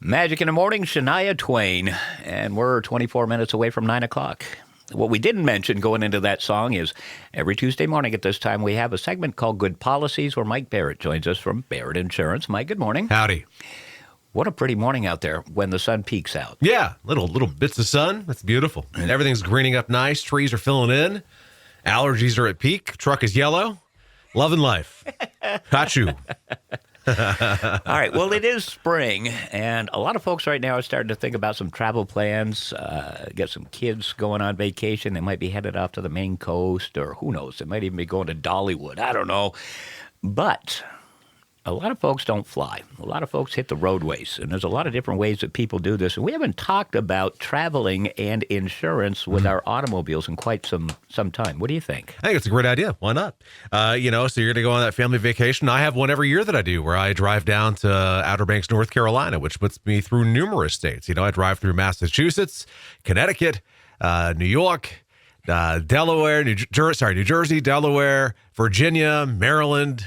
Magic in the Morning, Shania Twain, and we're 24 minutes away from 9 o'clock. What we didn't mention going into that song is every Tuesday morning at this time we have a segment called Good Policies where Mike Barrett joins us from Barrett Insurance. Mike, good morning. Howdy. What a pretty morning out there when the sun peeks out. Yeah, little bits of sun. That's beautiful. And everything's greening up nice. Trees are filling in. Allergies are at peak. Truck is yellow. Loving life. Got you. All right. Well, it is spring, and a lot of folks right now are starting to think about some travel plans, get some kids going on vacation. They might be headed off to the Maine coast, or who knows, they might even be going to Dollywood. I don't know. But a lot of folks don't fly. A lot of folks hit the roadways, and there's a lot of different ways that people do this. And we haven't talked about traveling and insurance with our automobiles in quite some time. What do you think? I think it's a great idea. Why not? So you're going to go on that family vacation. I have one every year that I do where I drive down to Outer Banks, North Carolina, which puts me through numerous states. I drive through Massachusetts, Connecticut, New York, Delaware, New Jersey, Delaware, Virginia, Maryland.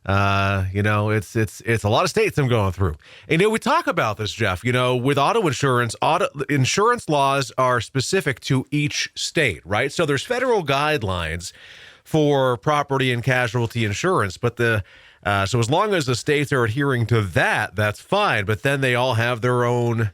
It's a lot of states I'm going through. And we talk about this, Jeff, with auto insurance laws are specific to each state, right? So there's federal guidelines for property and casualty insurance, but so as long as the states are adhering to that, that's fine. But then they all have their own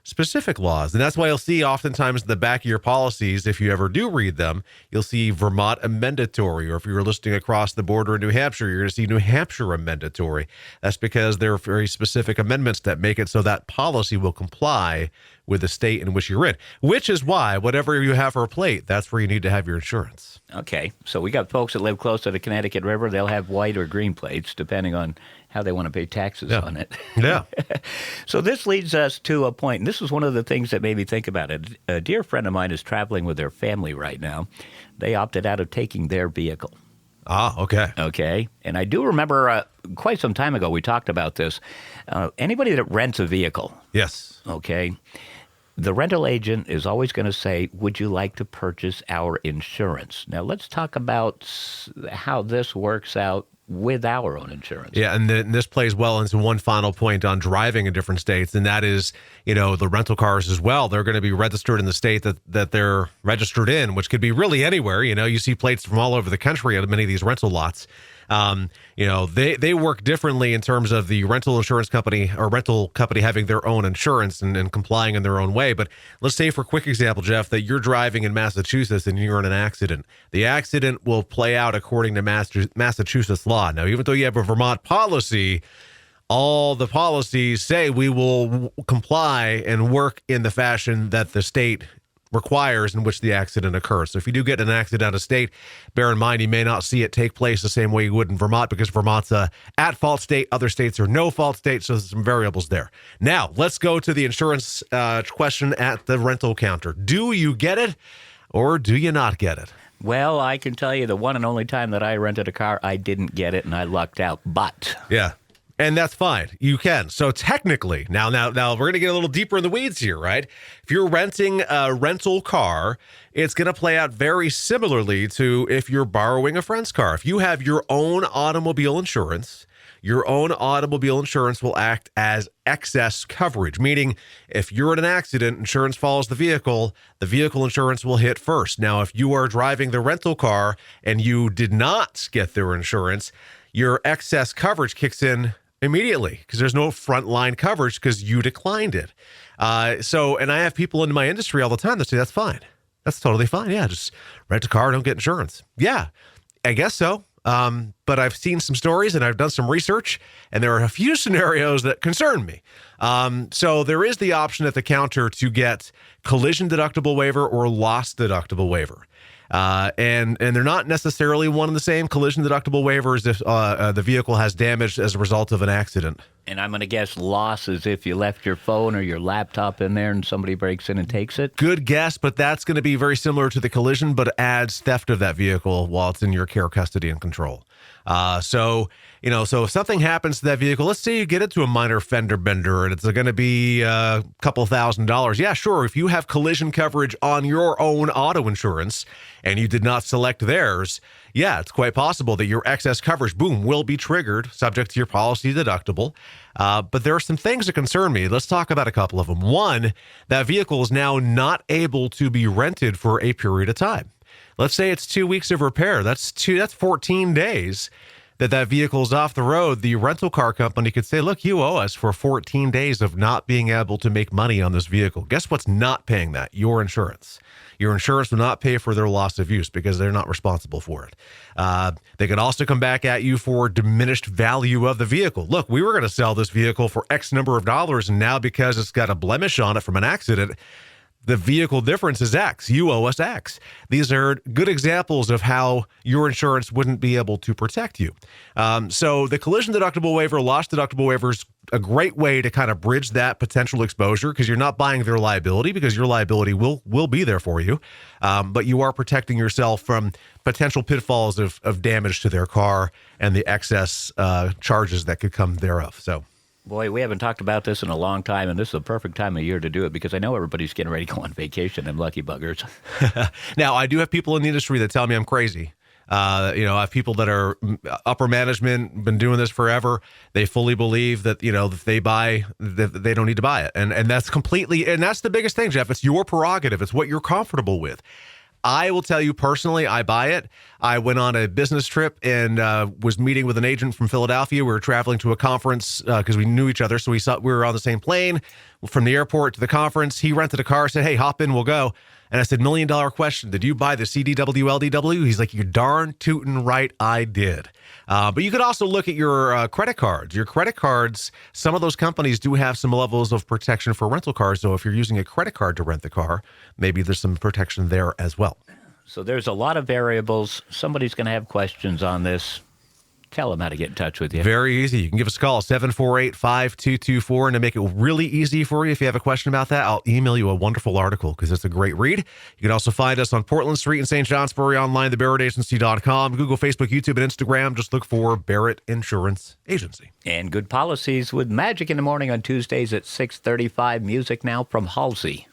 specific laws. And that's why you'll see oftentimes in the back of your policies, if you ever do read them, you'll see Vermont amendatory, or if you're listening across the border in New Hampshire, you're going to see New Hampshire amendatory. That's because there are very specific amendments that make it so that policy will comply with the state in which you're in, which is why whatever you have for a plate, that's where you need to have your insurance. Okay, so we got folks that live close to the Connecticut River. They'll have white or green plates, depending on how they want to pay taxes on it. Yeah. So this leads us to a point, and this is one of the things that made me think about it. A dear friend of mine is traveling with their family right now. They opted out of taking their vehicle. Ah, okay. Okay, and I do remember quite some time ago we talked about this. Anybody that rents a vehicle. Yes. Okay. The rental agent is always going to say, would you like to purchase our insurance? Now, let's talk about how this works out with our own insurance. Yeah, and this plays well into one final point on driving in different states, and that is, the rental cars as well. They're going to be registered in the state that they're registered in, which could be really anywhere. You see plates from all over the country at many of these rental lots. They work differently in terms of the rental insurance company or rental company having their own insurance and complying in their own way. But let's say, for a quick example, Jeff, that you're driving in Massachusetts and you're in an accident. The accident will play out according to Massachusetts law. Now, even though you have a Vermont policy, all the policies say we will comply and work in the fashion that the state requires in which the accident occurs. So if you do get in an accident out of state, bear in mind you may not see it take place the same way you would in Vermont, because Vermont's a at-fault state. Other states are no-fault states, so there's some variables there. Now, let's go to the insurance question at the rental counter. Do you get it, or do you not get it? Well, I can tell you the one and only time that I rented a car, I didn't get it, and I lucked out. But yeah. And that's fine. You can. So technically, now we're going to get a little deeper in the weeds here, right? If you're renting a rental car, it's going to play out very similarly to if you're borrowing a friend's car. If you have your own automobile insurance will act as excess coverage, meaning if you're in an accident, insurance follows the vehicle insurance will hit first. Now, if you are driving the rental car and you did not get their insurance, your excess coverage kicks in immediately because there's no frontline coverage because you declined it. And I have people in my industry all the time that say, that's fine. That's totally fine. Yeah, just rent a car, don't get insurance. Yeah, I guess so. But I've seen some stories and I've done some research, and there are a few scenarios that concern me. So there is the option at the counter to get collision deductible waiver or loss deductible waiver. And they're not necessarily one and the same. Collision deductible waivers if the vehicle has damage as a result of an accident. And I'm going to guess loss is if you left your phone or your laptop in there and somebody breaks in and takes it. Good guess, but that's going to be very similar to the collision, but adds theft of that vehicle while it's in your care, custody, and control. So if something happens to that vehicle, let's say you get into a minor fender bender and it's going to be a couple $1,000. Yeah, sure. If you have collision coverage on your own auto insurance and you did not select theirs, yeah, it's quite possible that your excess coverage, boom, will be triggered subject to your policy deductible. But there are some things that concern me. Let's talk about a couple of them. One, that vehicle is now not able to be rented for a period of time. Let's say it's 2 weeks of repair. That's 14 days that vehicle is off the road. The rental car company could say, look, you owe us for 14 days of not being able to make money on this vehicle. Guess what's not paying that? Your insurance. Your insurance will not pay for their loss of use because they're not responsible for it. They could also come back at you for diminished value of the vehicle. Look, we were going to sell this vehicle for X number of dollars, and now because it's got a blemish on it from an accident, the vehicle difference is X. You owe us X. These are good examples of how your insurance wouldn't be able to protect you. So the collision deductible waiver, loss deductible waiver is a great way to kind of bridge that potential exposure because you're not buying their liability because your liability will be there for you. But you are protecting yourself from potential pitfalls of damage to their car and the excess charges that could come thereof. So. Boy, we haven't talked about this in a long time, and this is the perfect time of year to do it because I know everybody's getting ready to go on vacation, them lucky buggers. Now, I do have people in the industry that tell me I'm crazy. I have people that are upper management, been doing this forever. They fully believe that, if they buy, that they don't need to buy it. And that's that's the biggest thing, Jeff. It's your prerogative. It's what you're comfortable with. I will tell you personally, I buy it. I went on a business trip and was meeting with an agent from Philadelphia. We were traveling to a conference because we knew each other. So we were on the same plane from the airport to the conference. He rented a car, said, hey, hop in, we'll go. And I said, $1 million question. Did you buy the CDW LDW? He's like, you're darn tootin' right, I did. But you could also look at your credit cards. Your credit cards, some of those companies do have some levels of protection for rental cars. So if you're using a credit card to rent the car, maybe there's some protection there as well. So there's a lot of variables. Somebody's going to have questions on this. Tell them how to get in touch with you. Very easy. You can give us a call, 748-5224. And to make it really easy for you, if you have a question about that, I'll email you a wonderful article because it's a great read. You can also find us on Portland Street in St. Johnsbury, online, thebarrettagency.com, Google, Facebook, YouTube, and Instagram. Just look for Barrett Insurance Agency. And Good Policies with Magic in the Morning on Tuesdays at 6:35. Music now from Halsey.